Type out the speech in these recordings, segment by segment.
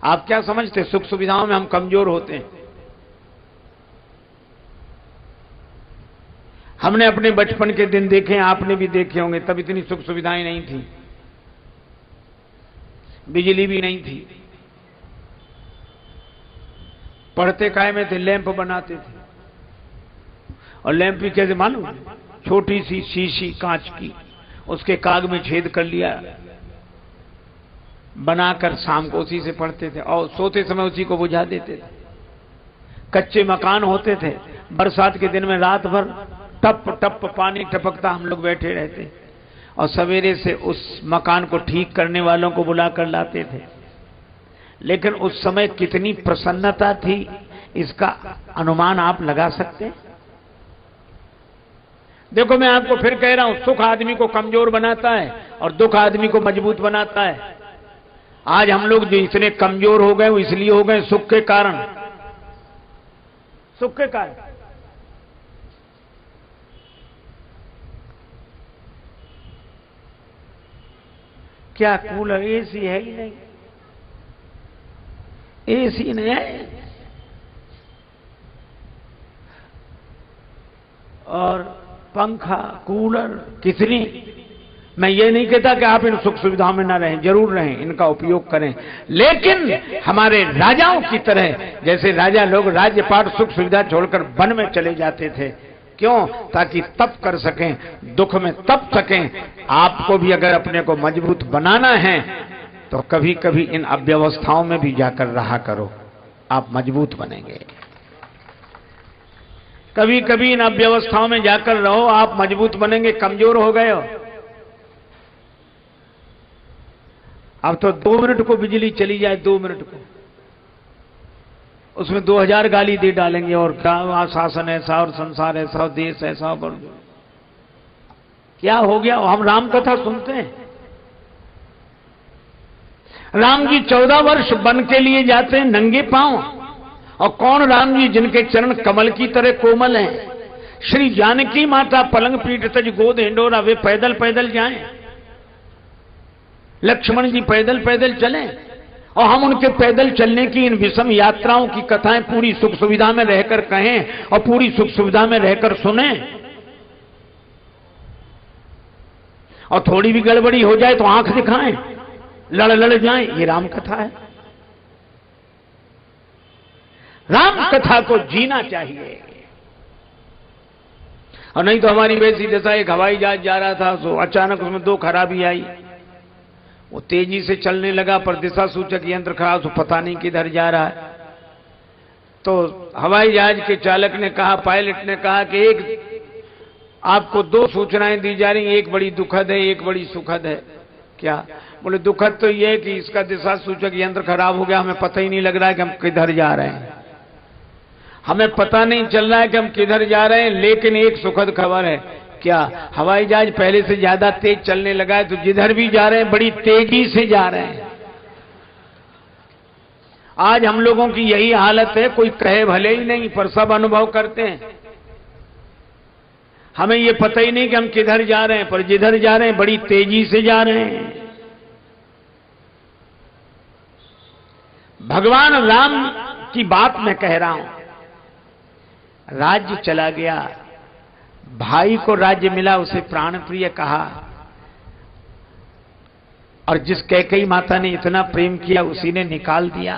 आप क्या समझते सुख सुविधाओं में हम कमजोर होते हैं? हमने अपने बचपन के दिन देखे हैं, आपने भी देखे होंगे, तब इतनी सुख सुविधाएं नहीं थी, बिजली भी नहीं थी। पढ़ते काय में थे, लैंप बनाते थे। और लैंप भी कैसे मालूम? छोटी सी शीशी कांच की, उसके काग में छेद कर लिया, बनाकर शाम को उसी से पढ़ते थे और सोते समय उसी को बुझा देते थे। कच्चे मकान होते थे, बरसात के दिन में रात भर टप टप पानी टपकता, हम लोग बैठे रहते और सवेरे से उस मकान को ठीक करने वालों को बुलाकर लाते थे। लेकिन उस समय कितनी प्रसन्नता थी, इसका अनुमान आप लगा सकते हैं? देखो, मैं आपको फिर कह रहा हूं, सुख आदमी को कमजोर बनाता है और दुख आदमी को मजबूत बनाता है। आज हम लोग जो इतने कमजोर हो गए वो इसलिए हो गए सुख के कारण। सुख के कारण क्या कूलर एसी है ही नहीं, एसी नहीं है और पंखा कूलर कितनी। मैं ये नहीं कहता कि आप इन सुख सुविधाओं में ना रहें, जरूर रहें, इनका उपयोग करें, लेकिन हमारे राजाओं की तरह, जैसे राजा लोग राज्यपाट सुख सुविधा छोड़कर वन में चले जाते थे, क्यों? ताकि तप कर सकें, दुख में तप सकें। आपको भी अगर अपने को मजबूत बनाना है तो कभी कभी इन अव्यवस्थाओं में भी जाकर रहा करो, आप मजबूत बनेंगे। कभी कभी इन अव्यवस्थाओं में जाकर रहो, आप मजबूत बनेंगे। कमजोर हो गए हो, अब तो 2 मिनट को बिजली चली जाए, 2 मिनट को, उसमें 2000 गाली दे डालेंगे और क्या शासन ऐसा और संसार ऐसा और देश ऐसा और क्या हो गया। हम राम कथा सुनते हैं, राम जी 14 वर्ष वन के लिए जाते हैं नंगे पांव, और कौन राम जी जिनके चरण कमल की तरह कोमल हैं। श्री जानकी माता पलंग पीठ तज गोद हिंडोरा, वे पैदल पैदल जाएं, लक्ष्मण जी पैदल पैदल चलें, और हम उनके पैदल चलने की इन विषम यात्राओं की कथाएं पूरी सुख सुविधा में रहकर कहें और पूरी सुख सुविधा में रहकर सुने। और थोड़ी भी गड़बड़ी हो जाए तो आंख दिखाएं, लड़ लड़ जाएं। ये राम कथा है। राम कथा को जीना चाहिए, और नहीं तो हमारी वैसी दशा। एक हवाई जहाज जा रहा था, तो अचानक उसमें 2 खराबी आई। वो तेजी से चलने लगा, पर दिशा सूचक यंत्र खराब, तो पता नहीं किधर जा रहा है। तो हवाई जहाज के चालक ने कहा, पायलट ने कहा कि एक आपको 2 सूचनाएं दी जा रही हैं, एक बड़ी दुखद है, एक बड़ी सुखद है। क्या? बोले दुखद तो ये है कि इसका दिशा सूचक यंत्र खराब हो गया, हमें पता ही नहीं लग रहा है कि हम किधर जा रहे हैं, हमें पता नहीं चल रहा है कि हम किधर जा रहे हैं। लेकिन एक सुखद खबर है, क्या? हवाई जहाज पहले से ज्यादा तेज चलने लगा है, तो जिधर भी जा रहे हैं बड़ी तेजी से जा रहे हैं। आज हम लोगों की यही हालत है, कोई कहे भले ही नहीं, पर सब अनुभव करते हैं। हमें ये पता ही नहीं कि हम किधर जा रहे हैं, पर जिधर जा रहे हैं बड़ी तेजी से जा रहे हैं। भगवान राम की बात मैं कह रहा हूं। राज्य चला गया, भाई को राज्य मिला, उसे प्राण प्रिय कहा, और जिस कैकेयी माता ने इतना प्रेम किया उसी ने निकाल दिया।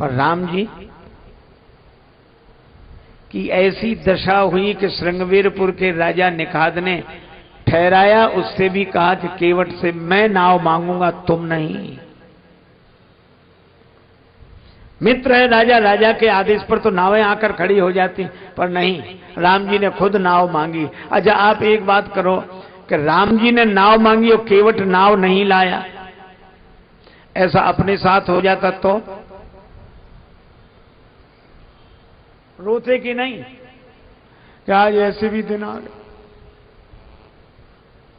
पर राम जी की ऐसी दशा हुई कि श्रृंगवीरपुर के राजा निखाद ने ठहराया, उससे भी कहा कि केवट से मैं नाव मांगूंगा, तुम नहीं। मित्र है राजा, राजा के आदेश पर तो नावें आकर खड़ी हो जाती, पर नहीं, राम जी ने खुद नाव मांगी। अच्छा, आप एक बात करो कि राम जी ने नाव मांगी और केवट नाव नहीं लाया, ऐसा अपने साथ हो जाता तो रोते कि नहीं कि आज ऐसे भी दिन आ गए,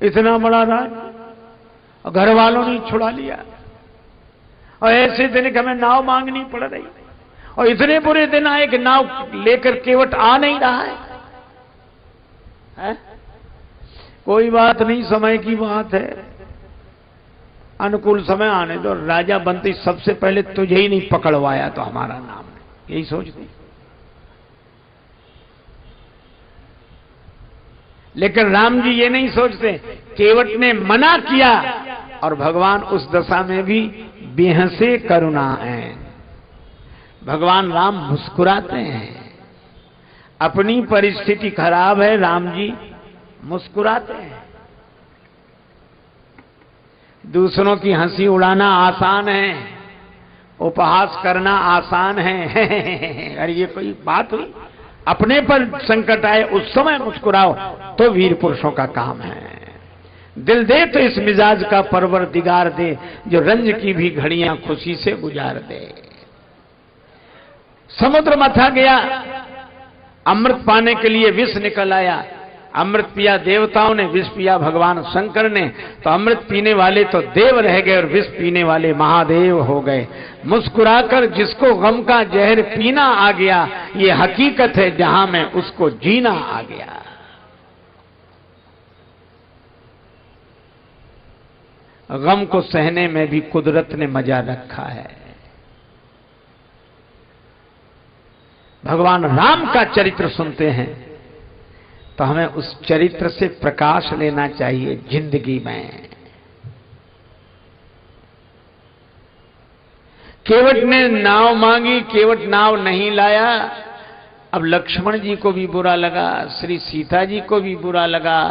इतना बड़ा राज और घर वालों ने छुड़ा लिया, और ऐसे दिन कि हमें नाव मांगनी पड़ रही, और इतने बुरे दिन आए कि नाव लेकर केवट आ नहीं रहा है? कोई बात नहीं, समय की बात है। अनुकूल समय आने दो, राजा बनते सबसे पहले तुझे ही नहीं पकड़वाया तो हमारा नाम नहीं, यही सोचते। लेकिन राम जी ये नहीं सोचते, केवट ने मना किया और भगवान उस दशा में भी बेहसे करुणा है। भगवान राम मुस्कुराते हैं, अपनी परिस्थिति खराब है, राम जी मुस्कुराते हैं। दूसरों की हंसी उड़ाना आसान है, उपहास करना आसान है। अरे ये कोई बात हुई? अपने पर संकट आए उस समय मुस्कुराओ तो वीर पुरुषों का काम है। दिल दे तो इस मिजाज का परवरदिगार दे, जो रंज की भी घड़ियां खुशी से गुजार दे। समुद्र मथा गया, अमृत पाने के लिए विष निकल आया। अमृत पिया देवताओं ने, विष पिया भगवान शंकर ने, तो अमृत पीने वाले तो देव रह गए और विष पीने वाले महादेव हो गए। मुस्कुराकर जिसको गम का जहर पीना आ गया, ये हकीकत है जहां में उसको जीना आ गया। गम को सहने में भी कुदरत ने मजा रखा है। भगवान राम का चरित्र सुनते हैं तो हमें उस चरित्र से प्रकाश लेना चाहिए जिंदगी में। केवट ने नाव मांगी, केवट नाव नहीं लाया। अब लक्ष्मण जी को भी बुरा लगा, श्री सीता जी को भी बुरा लगा।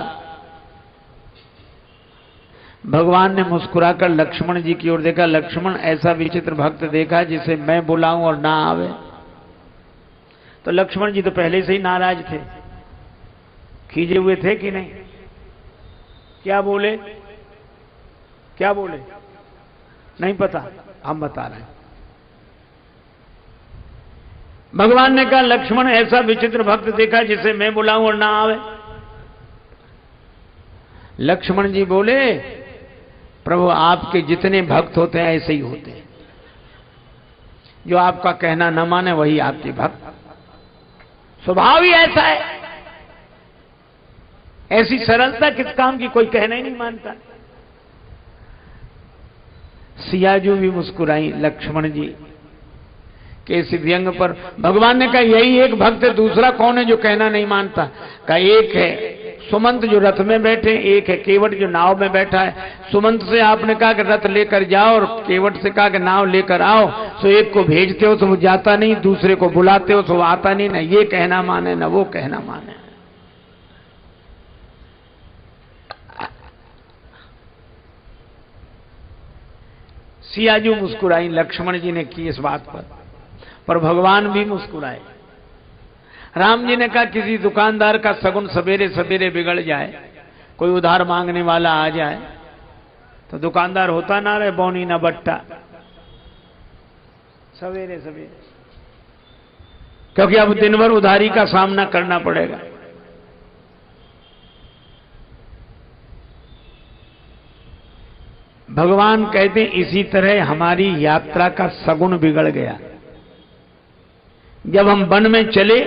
भगवान ने मुस्कुराकर लक्ष्मण जी की ओर देखा। लक्ष्मण, ऐसा विचित्र भक्त देखा जिसे मैं बुलाऊं और ना आवे? तो लक्ष्मण जी तो पहले से ही नाराज थे, खींचे हुए थे कि नहीं? क्या बोले? क्या बोले? नहीं पता, हम बता रहे हैं। भगवान ने कहा, लक्ष्मण, ऐसा विचित्र भक्त देखा जिसे मैं बुलाऊं और ना आवे? लक्ष्मण जी बोले, प्रभु आपके जितने भक्त होते हैं ऐसे ही होते हैं। जो आपका कहना न माने वही आपके भक्त। स्वभाव ही ऐसा है। ऐसी सरलता किस काम की, कोई कहना ही नहीं मानता। सियाजू भी मुस्कुराई लक्ष्मण जी के इस व्यंग पर। भगवान ने कहा, यही एक भक्त है, दूसरा कौन है जो कहना नहीं मानता? कहा, एक है सुमंत जो रथ में बैठे, एक है केवट जो नाव में बैठा है। सुमंत से आपने कहा कि रथ लेकर जाओ और केवट से कहा कि नाव लेकर आओ, तो एक को भेजते हो तो वो जाता नहीं, दूसरे को बुलाते हो तो वो आता नहीं। ना ये कहना माने ना वो कहना माने। सियाजू मुस्कुराई लक्ष्मण जी ने की इस बात पर भगवान भी मुस्कुराए। राम जी ने कहा, किसी दुकानदार का सगुन सवेरे सवेरे बिगड़ जाए, कोई उधार मांगने वाला आ जाए तो दुकानदार होता ना रहे बौनी ना बट्टा सवेरे सवेरे, क्योंकि अब दिन भर उधारी का सामना करना पड़ेगा। भगवान कहते इसी तरह हमारी यात्रा का सगुन बिगड़ गया। जब हम वन में चले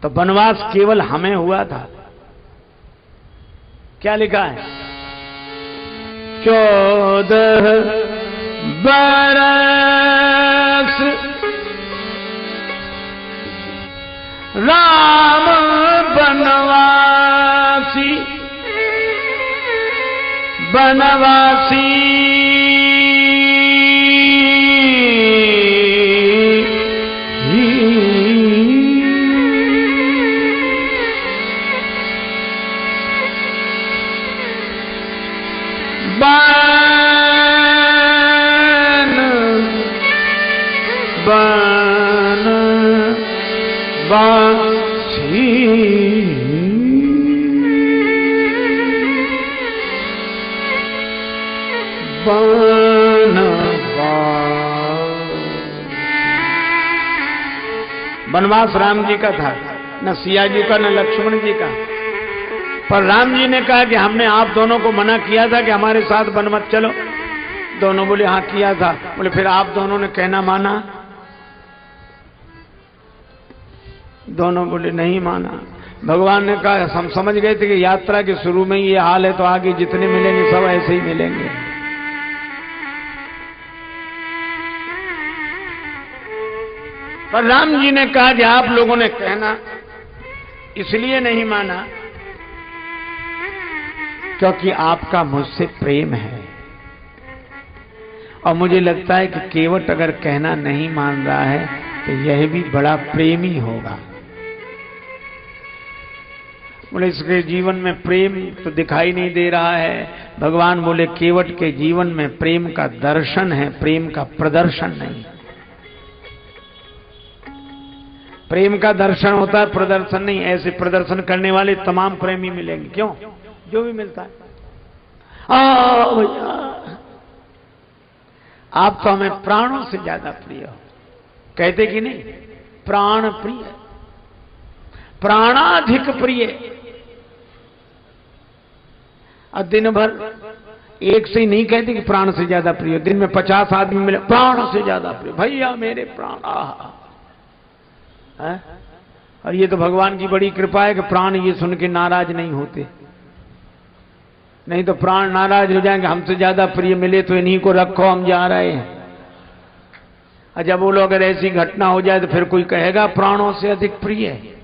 तो वनवास केवल हमें हुआ था। क्या लिखा है? 14 बरस राम बनवासी बनवासी वनवास राम जी का था, न सिया जी का न लक्ष्मण जी का। पर राम जी ने कहा कि हमने आप दोनों को मना किया था कि हमारे साथ वन मत चलो। दोनों बोले हाँ किया था। बोले फिर आप दोनों ने कहना माना? दोनों बोले नहीं माना। भगवान ने कहा, हम समझ गए थे कि यात्रा के शुरू में ये हाल है तो आगे जितने मिलेंगे सब ऐसे ही मिलेंगे। पर राम जी ने कहा कि आप लोगों ने कहना इसलिए नहीं माना क्योंकि आपका मुझसे प्रेम है, और मुझे लगता है कि केवट अगर कहना नहीं मान रहा है तो यह भी बड़ा प्रेमी होगा। बोले इसके जीवन में प्रेम तो दिखाई नहीं दे रहा है। भगवान बोले केवट के जीवन में प्रेम का दर्शन है, प्रेम का प्रदर्शन नहीं। प्रेम का दर्शन होता है, प्रदर्शन नहीं। ऐसे प्रदर्शन करने वाले तमाम प्रेमी मिलेंगे। क्यों? जो भी मिलता है, भैया आप तो हमें प्राणों से ज्यादा प्रिय हो, कहते कि नहीं? प्राण प्रिय, प्राणाधिक प्रिय। और दिन भर एक से ही नहीं कहते कि प्राण से ज्यादा प्रिय। दिन में 50 आदमी मिले, प्राण से ज्यादा प्रिय, भैया मेरे प्राण। आहा, और ये तो भगवान की बड़ी कृपा है कि प्राण ये सुन के नाराज नहीं होते, नहीं तो प्राण नाराज हो जाएंगे। हमसे ज्यादा प्रिय मिले तो इन्हीं को रखो, हम जा रहे हैं। और जब बोलो अगर ऐसी घटना हो जाए तो फिर कोई कहेगा प्राणों से अधिक प्रिय है।